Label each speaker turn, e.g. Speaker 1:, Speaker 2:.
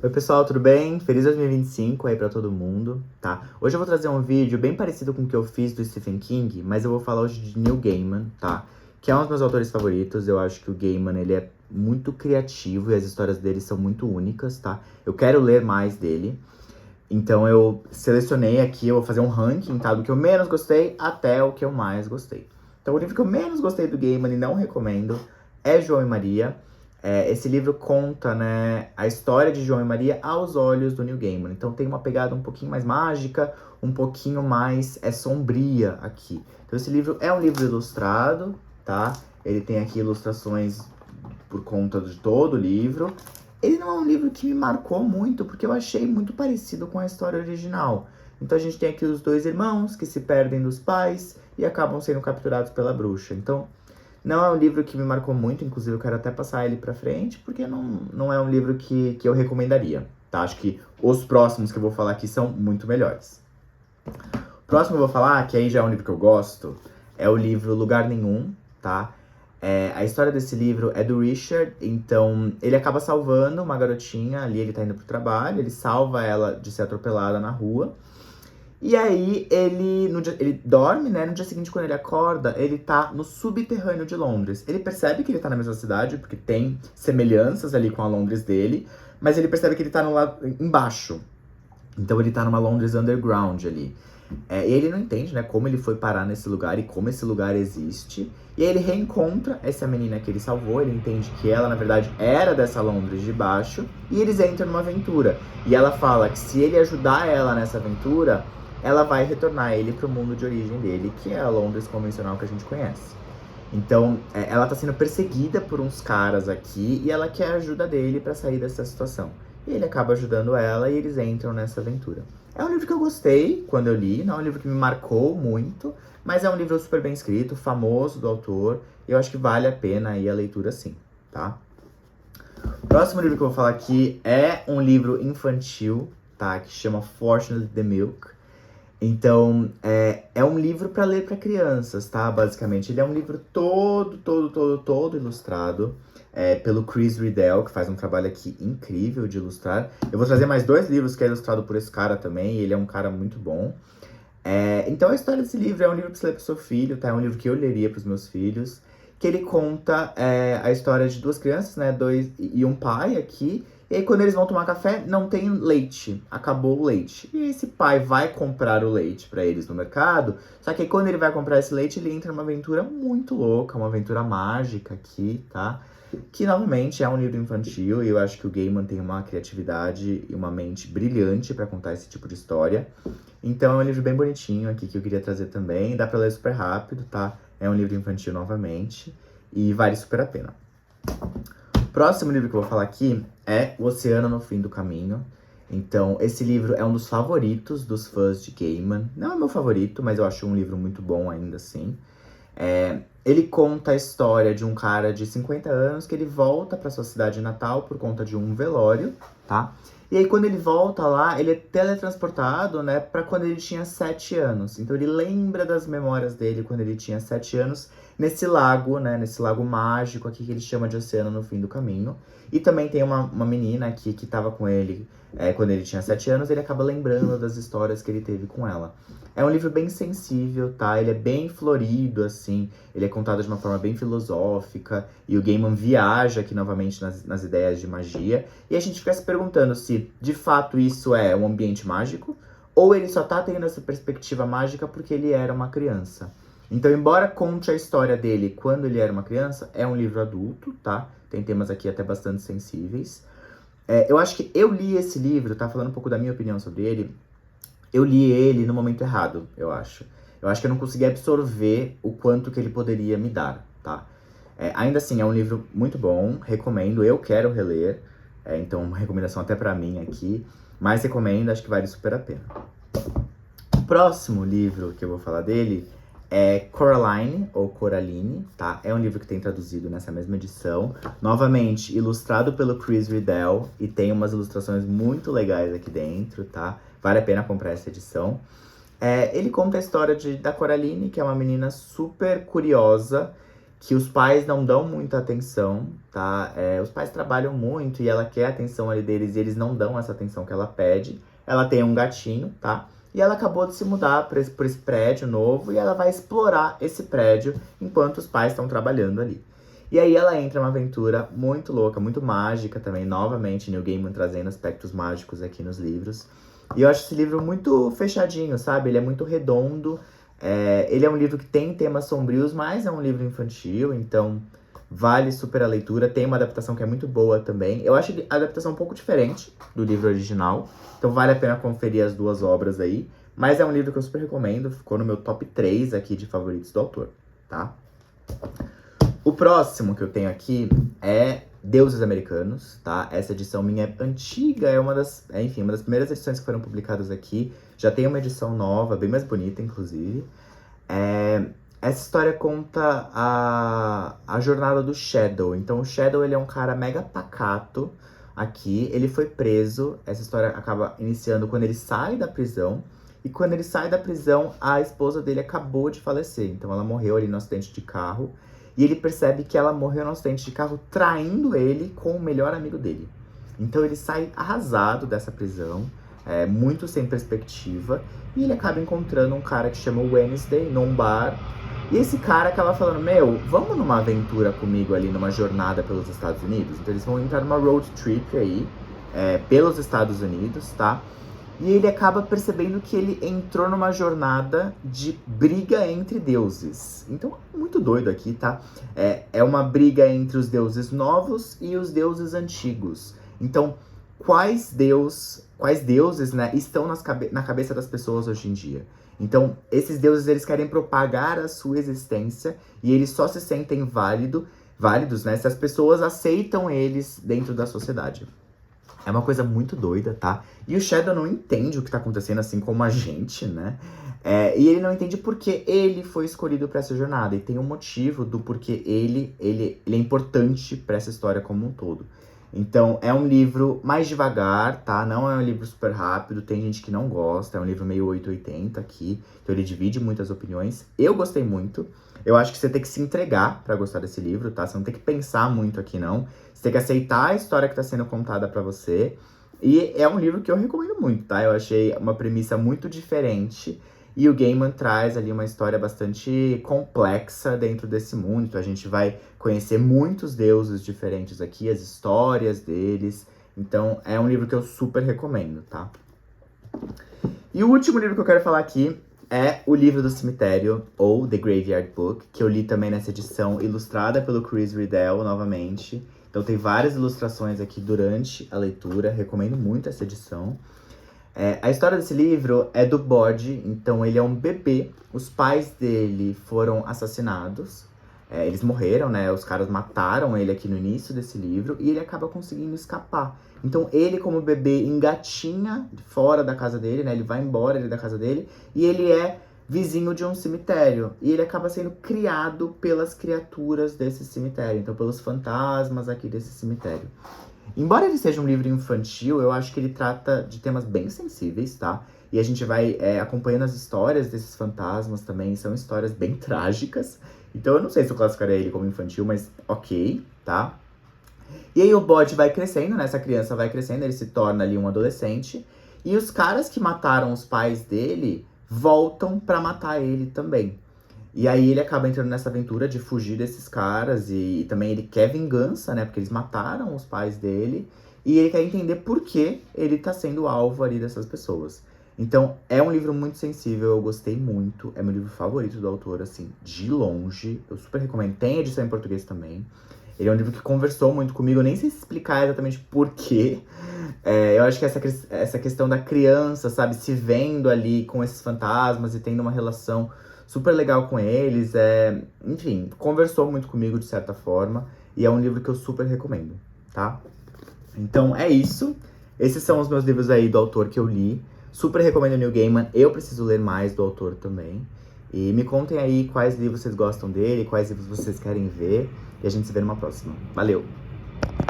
Speaker 1: Oi pessoal, tudo bem? Feliz 2025 aí pra todo mundo, tá? Hoje eu vou trazer um vídeo bem parecido com o que eu fiz do Stephen King, mas eu vou falar hoje de Neil Gaiman, tá? Que é um dos meus autores favoritos. Eu acho que o Gaiman, ele é muito criativo e as histórias dele são muito únicas, tá? Eu quero ler mais dele. Então eu selecionei aqui, eu vou fazer um ranking, tá? Do que eu menos gostei até o que eu mais gostei. Então o livro que eu menos gostei do Gaiman e não recomendo é João e Maria. Esse livro conta, né, a história de João e Maria aos olhos do Neil Gaiman. Então tem uma pegada um pouquinho mais mágica, um pouquinho mais sombria aqui. Então esse livro é um livro ilustrado, tá? Ele tem aqui ilustrações por conta de todo o livro. Ele não é um livro que me marcou muito, porque eu achei muito parecido com a história original. Então a gente tem aqui os dois irmãos que se perdem dos pais e acabam sendo capturados pela bruxa. Então, não é um livro que me marcou muito, inclusive eu quero até passar ele pra frente, porque não é um livro que eu recomendaria, tá? Acho que os próximos que eu vou falar aqui são muito melhores. O próximo que eu vou falar, que aí já é um livro que eu gosto, é o livro Lugar Nenhum, tá? A história desse livro é do Richard. Então ele acaba salvando uma garotinha ali, ele tá indo pro trabalho, ele salva ela de ser atropelada na rua. E aí ele dorme, né? No dia seguinte, quando ele acorda, ele tá no subterrâneo de Londres. Ele percebe que ele tá na mesma cidade, porque tem semelhanças ali com a Londres dele, mas ele percebe que ele tá no lado embaixo. Então ele tá numa Londres underground ali. E ele não entende, né, como ele foi parar nesse lugar e como esse lugar existe. E aí ele reencontra essa menina que ele salvou, ele entende que ela, na verdade, era dessa Londres de baixo, e eles entram numa aventura. E ela fala que se ele ajudar ela nessa aventura, ela vai retornar ele pro mundo de origem dele, que é a Londres convencional que a gente conhece. Então, ela tá sendo perseguida por uns caras aqui, e ela quer a ajuda dele pra sair dessa situação. E ele acaba ajudando ela e eles entram nessa aventura. É um livro que eu gostei quando eu li, não é um livro que me marcou muito, mas é um livro super bem escrito, famoso do autor, e eu acho que vale a pena aí a leitura sim, tá? O próximo livro que eu vou falar aqui é um livro infantil, tá? Que chama Fortunately the Milk. Então, é um livro para ler para crianças, tá? Basicamente, ele é um livro todo ilustrado. Pelo Chris Riddell, que faz um trabalho aqui incrível de ilustrar. Eu vou trazer mais 2 livros que é ilustrado por esse cara também, ele é um cara muito bom. Então a história desse livro é um livro pra você ler pro seu filho, tá? É um livro que eu leria pros meus filhos, que ele conta a história de 2 crianças, né? Dois e um pai aqui. E aí quando eles vão tomar café, não tem leite, acabou o leite. E esse pai vai comprar o leite pra eles no mercado, só que aí quando ele vai comprar esse leite, ele entra numa aventura muito louca, uma aventura mágica aqui, tá? Que, novamente, é um livro infantil e eu acho que o Gaiman tem uma criatividade e uma mente brilhante pra contar esse tipo de história. Então, é um livro bem bonitinho aqui que eu queria trazer também. Dá pra ler super rápido, tá? É um livro infantil novamente e vale super a pena. O próximo livro que eu vou falar aqui é O Oceano no Fim do Caminho. Então, esse livro é um dos favoritos dos fãs de Gaiman. Não é meu favorito, mas eu acho um livro muito bom ainda assim. Ele conta a história de um cara de 50 anos que ele volta para sua cidade natal por conta de um velório, tá? E aí quando ele volta lá, ele é teletransportado, né, para quando ele tinha 7 anos. Então ele lembra das memórias dele quando ele tinha 7 anos nesse lago, né, nesse lago mágico aqui que ele chama de Oceano no Fim do Caminho. E também tem uma menina aqui que tava com ele quando ele tinha 7 anos, ele acaba lembrando das histórias que ele teve com ela. É um livro bem sensível, tá? Ele é bem florido, assim. Ele é contado de uma forma bem filosófica. E o Gaiman viaja aqui novamente nas ideias de magia. E a gente fica se perguntando se, de fato, isso é um ambiente mágico. Ou ele só tá tendo essa perspectiva mágica porque ele era uma criança. Então, embora conte a história dele quando ele era uma criança, é um livro adulto, tá? Tem temas aqui até bastante sensíveis. Eu acho que eu li esse livro, tá? Falando um pouco da minha opinião sobre ele. Eu li ele no momento errado, eu acho. Eu acho que eu não consegui absorver o quanto que ele poderia me dar, tá? Ainda assim, é um livro muito bom, recomendo, eu quero reler. Então, uma recomendação até pra mim aqui. Mas recomendo, acho que vale super a pena. O próximo livro que eu vou falar dele é Coraline, ou Coraline, tá? É um livro que tem traduzido nessa mesma edição. Novamente, ilustrado pelo Chris Riddell. E tem umas ilustrações muito legais aqui dentro, tá? Vale a pena comprar essa edição. Ele conta a história da Coraline, que é uma menina super curiosa, que os pais não dão muita atenção, tá? Os pais trabalham muito e ela quer a atenção ali deles e eles não dão essa atenção que ela pede. Ela tem um gatinho, tá? E ela acabou de se mudar por esse prédio novo e ela vai explorar esse prédio enquanto os pais estão trabalhando ali. E aí ela entra numa aventura muito louca, muito mágica também, novamente, Neil Gaiman trazendo aspectos mágicos aqui nos livros. E eu acho esse livro muito fechadinho, sabe? Ele é muito redondo. Ele é um livro que tem temas sombrios, mas é um livro infantil, então vale super a leitura. Tem uma adaptação que é muito boa também. Eu acho a adaptação um pouco diferente do livro original, então vale a pena conferir as duas obras aí. Mas é um livro que eu super recomendo, ficou no meu top 3 aqui de favoritos do autor, tá? O próximo que eu tenho aqui é Deuses Americanos, tá? Essa edição minha é antiga, é uma das primeiras edições que foram publicadas aqui. Já tem uma edição nova, bem mais bonita, inclusive. Essa história conta a jornada do Shadow. Então, o Shadow, ele é um cara mega pacato aqui. Ele foi preso. Essa história acaba iniciando quando ele sai da prisão. E quando ele sai da prisão, a esposa dele acabou de falecer. Então, ela morreu ali no acidente de carro. E ele percebe que ela morreu no acidente de carro traindo ele com o melhor amigo dele. Então ele sai arrasado dessa prisão, muito sem perspectiva. E ele acaba encontrando um cara que chama Wednesday num bar. E esse cara acaba falando, vamos numa aventura comigo ali, numa jornada pelos Estados Unidos? Então eles vão entrar numa road trip aí, pelos Estados Unidos, tá? E ele acaba percebendo que ele entrou numa jornada de briga entre deuses. Então, muito doido aqui, tá? É uma briga entre os deuses novos e os deuses antigos. Então, quais deuses, né, estão na cabeça das pessoas hoje em dia? Então, esses deuses, eles querem propagar a sua existência e eles só se sentem válidos, né, se as pessoas aceitam eles dentro da sociedade. É uma coisa muito doida, tá? E o Shadow não entende o que tá acontecendo, assim como a gente, né? E ele não entende porque ele foi escolhido pra essa jornada. E tem um motivo do porquê ele é importante pra essa história como um todo. Então, é um livro mais devagar, tá? Não é um livro super rápido. Tem gente que não gosta. É um livro meio 880 aqui. Então, ele divide muitas opiniões. Eu gostei muito. Eu acho que você tem que se entregar pra gostar desse livro, tá? Você não tem que pensar muito aqui, não. Você tem que aceitar a história que tá sendo contada pra você. E é um livro que eu recomendo muito, tá? Eu achei uma premissa muito diferente. E o Gaiman traz ali uma história bastante complexa dentro desse mundo. Então a gente vai conhecer muitos deuses diferentes aqui, as histórias deles. Então é um livro que eu super recomendo, tá? E o último livro que eu quero falar aqui é O Livro do Cemitério, ou The Graveyard Book, que eu li também nessa edição ilustrada pelo Chris Riddell, novamente. Então tem várias ilustrações aqui durante a leitura, recomendo muito essa edição. A história desse livro é do Bode, então ele é um bebê. Os pais dele foram assassinados, eles morreram, né? Os caras mataram ele aqui no início desse livro e ele acaba conseguindo escapar. Então ele, como bebê, engatinha fora da casa dele, né? Ele vai embora da casa dele e ele é vizinho de um cemitério. E ele acaba sendo criado pelas criaturas desse cemitério, então pelos fantasmas aqui desse cemitério. Embora ele seja um livro infantil, eu acho que ele trata de temas bem sensíveis, tá? E a gente vai acompanhando as histórias desses fantasmas também, são histórias bem trágicas. Então eu não sei se eu classificaria ele como infantil, mas ok, tá? E aí o Bode vai crescendo, né? Essa criança vai crescendo, ele se torna ali um adolescente. E os caras que mataram os pais dele voltam pra matar ele também. E aí ele acaba entrando nessa aventura de fugir desses caras e também ele quer vingança, né? Porque eles mataram os pais dele e ele quer entender por que ele tá sendo alvo ali dessas pessoas. Então, é um livro muito sensível, eu gostei muito. É meu livro favorito do autor, assim, de longe. Eu super recomendo. Tem edição em português também. Ele é um livro que conversou muito comigo, eu nem sei explicar exatamente por quê. Eu acho que essa questão da criança, sabe, se vendo ali com esses fantasmas e tendo uma relação super legal com eles, enfim, conversou muito comigo de certa forma, e é um livro que eu super recomendo, tá? Então é isso, esses são os meus livros aí do autor que eu li, super recomendo o Neil Gaiman, eu preciso ler mais do autor também, e me contem aí quais livros vocês gostam dele, quais livros vocês querem ver, e a gente se vê numa próxima. Valeu!